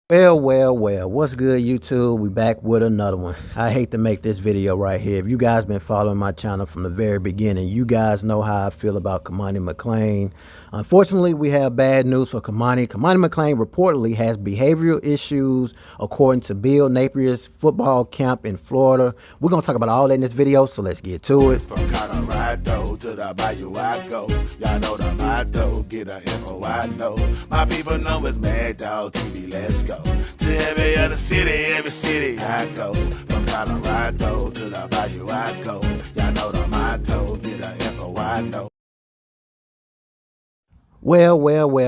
Well, what's good, YouTube? We back with another one. I hate to make this video right here. If you guys been following my channel from the very beginning, you guys know how I feel about Kamani McLain. Unfortunately, we have bad news for Kamani. Kamani McLain reportedly has behavioral issues according to Bill Napier's football camp in Florida. We're going to talk about all that in this video, so let's get to it. From Colorado to the bayou I go. Y'all know the motto, get a info I know. My people know it's Mad Dog TV, let's go. To every other city, every city I go. From Colorado to the bayou I go. Y'all know the motto, get a info I know. Well,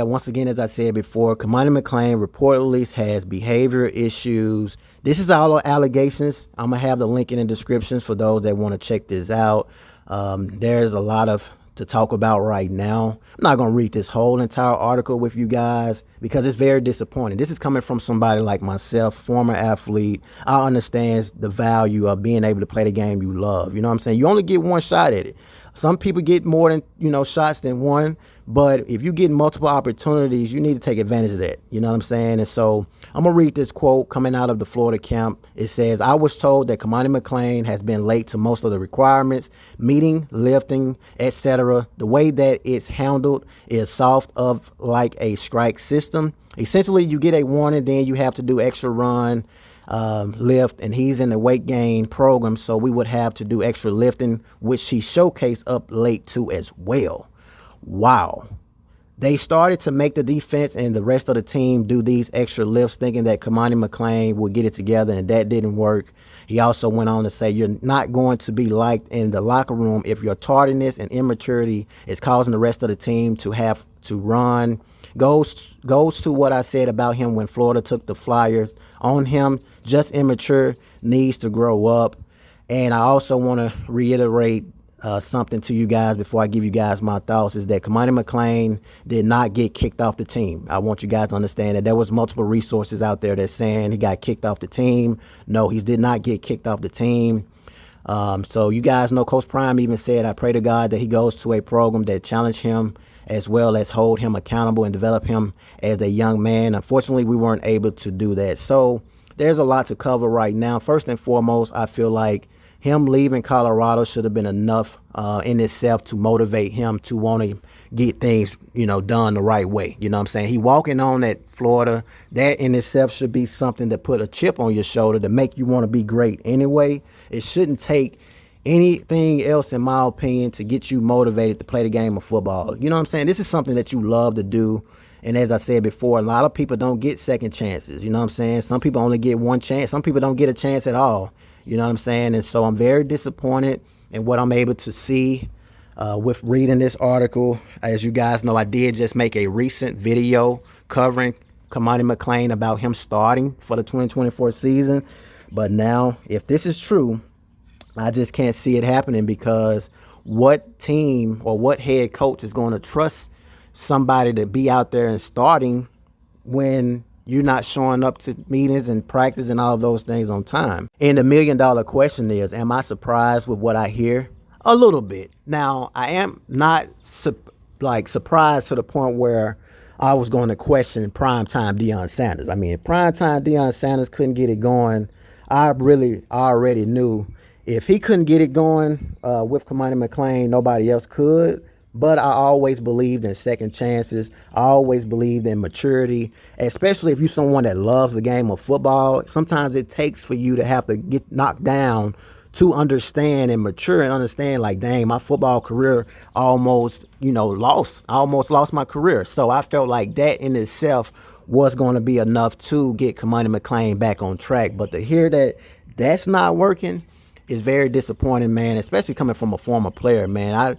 once again, as I said before, Kamani McLain reportedly has behavior issues. This is all allegations. I'm going to have the link in the description for those that want to check this out. There's a lot to talk about right now. I'm not going to read this whole entire article with you guys because it's very disappointing. This is coming from somebody like myself, former athlete. I understand the value of being able to play the game you love. You know what I'm saying? You only get one shot at it. Some people get more than, shots than one. But if you get multiple opportunities, you need to take advantage of that. You know what I'm saying? And so I'm going to read this quote coming out of the Florida camp. It says, "I was told that Kamani McLain has been late to most of the requirements, meeting, lifting, etc. The way that it's handled is soft of like a strike system. Essentially, you get a warning, then you have to do extra run, lift, and he's in the weight gain program. So we would have to do extra lifting, which he showcased up late to as well." Wow. They started to make the defense and the rest of the team do these extra lifts thinking that Kamani McLain would get it together, and that didn't work. He also went on to say, "You're not going to be liked in the locker room if your tardiness and immaturity is causing the rest of the team to have to run." Goes to what I said about him when Florida took the flyer on him. Just immature, needs to grow up. And I also want to reiterate something to you guys before I give you guys my thoughts, is that Kamani McLain did not get kicked off the team. I want you guys to understand that there was multiple resources out there that's saying he got kicked off the team. No, he did not get kicked off the team. So you guys know Coach Prime even said, "I pray to God that he goes to a program that challenge him as well as hold him accountable and develop him as a young man." Unfortunately, we weren't able to do that. So there's a lot to cover right now. First and foremost, I feel like him leaving Colorado should have been enough in itself to motivate him to want to get things, done the right way. You know what I'm saying? He walking on at Florida. That in itself should be something to put a chip on your shoulder to make you want to be great anyway. It shouldn't take anything else, in my opinion, to get you motivated to play the game of football. You know what I'm saying? This is something that you love to do. And as I said before, a lot of people don't get second chances. You know what I'm saying? Some people only get one chance. Some people don't get a chance at all. You know what I'm saying? And so I'm very disappointed in what I'm able to see with reading this article. As you guys know, I did just make a recent video covering Kamani McLain about him starting for the 2024 season. But now, if this is true, I just can't see it happening, because what team or what head coach is going to trust somebody to be out there and starting when you're not showing up to meetings and practice and all of those things on time? And the $1 million question is, am I surprised with what I hear? A little bit. Now, I am not surprised to the point where I was going to question primetime Deion Sanders. I mean, if primetime Deion Sanders couldn't get it going, I really already knew if he couldn't get it going with Kamani McLain, nobody else could. But I always believed in second chances. I always believed in maturity, especially if you're someone that loves the game of football. Sometimes it takes for you to have to get knocked down to understand and mature and understand, like, dang, my football career almost, lost. I almost lost my career. So I felt like that in itself was going to be enough to get Kamani McLain back on track. But to hear that that's not working is very disappointing, man, especially coming from a former player, man.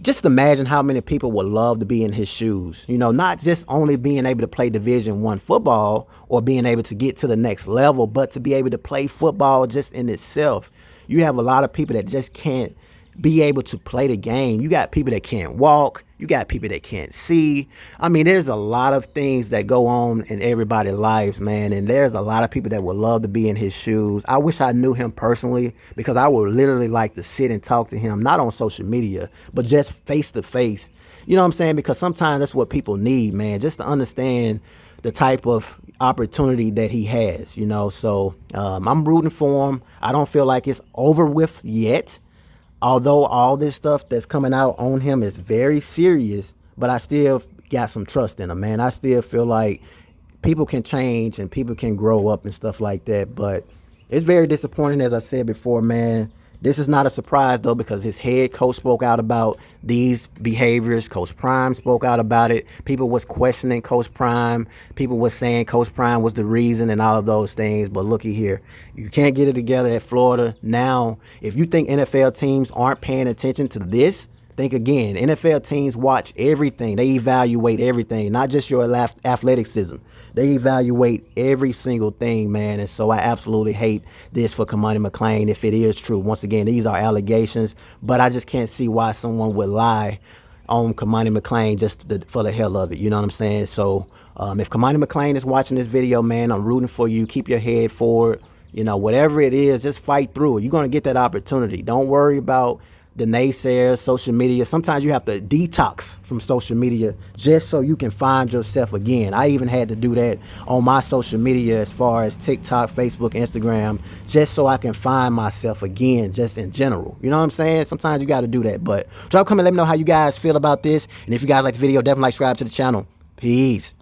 Just imagine how many people would love to be in his shoes, not just only being able to play Division I football or being able to get to the next level, but to be able to play football just in itself. You have a lot of people that just can't be able to play the game. You got people that can't walk. You got people that can't see. I mean, there's a lot of things that go on in everybody's lives, man. And there's a lot of people that would love to be in his shoes. I wish I knew him personally, because I would literally like to sit and talk to him, not on social media, but just face to face. You know what I'm saying? Because sometimes that's what people need, man, just to understand the type of opportunity that he has, you know. So I'm rooting for him. I don't feel like it's over with yet, although all this stuff that's coming out on him is very serious, but I still got some trust in him, man. I still feel like people can change and people can grow up and stuff like that. But it's very disappointing, as I said before, man. This is not a surprise, though, because his head coach spoke out about these behaviors. Coach Prime spoke out about it. People was questioning Coach Prime. People was saying Coach Prime was the reason and all of those things. But looky here. You can't get it together at Florida. Now, if you think NFL teams aren't paying attention to this, think again. NFL teams watch everything. They evaluate everything, not just your athleticism. They evaluate every single thing, man. And so I absolutely hate this for Kamani McLain if it is true. Once again, these are allegations, but I just can't see why someone would lie on Kamani McLain just for the hell of it. You know what I'm saying? So if Kamani McLain is watching this video, man, I'm rooting for you. Keep your head forward. You know, whatever it is, just fight through it. You're going to get that opportunity. Don't worry about the naysayers, social media. Sometimes you have to detox from social media just so you can find yourself again. I even had to do that on my social media as far as TikTok, Facebook, Instagram, just so I can find myself again, just in general. You know what I'm saying? Sometimes you got to do that. But drop a comment, let me know how you guys feel about this. And if you guys like the video, definitely subscribe to the channel. Peace.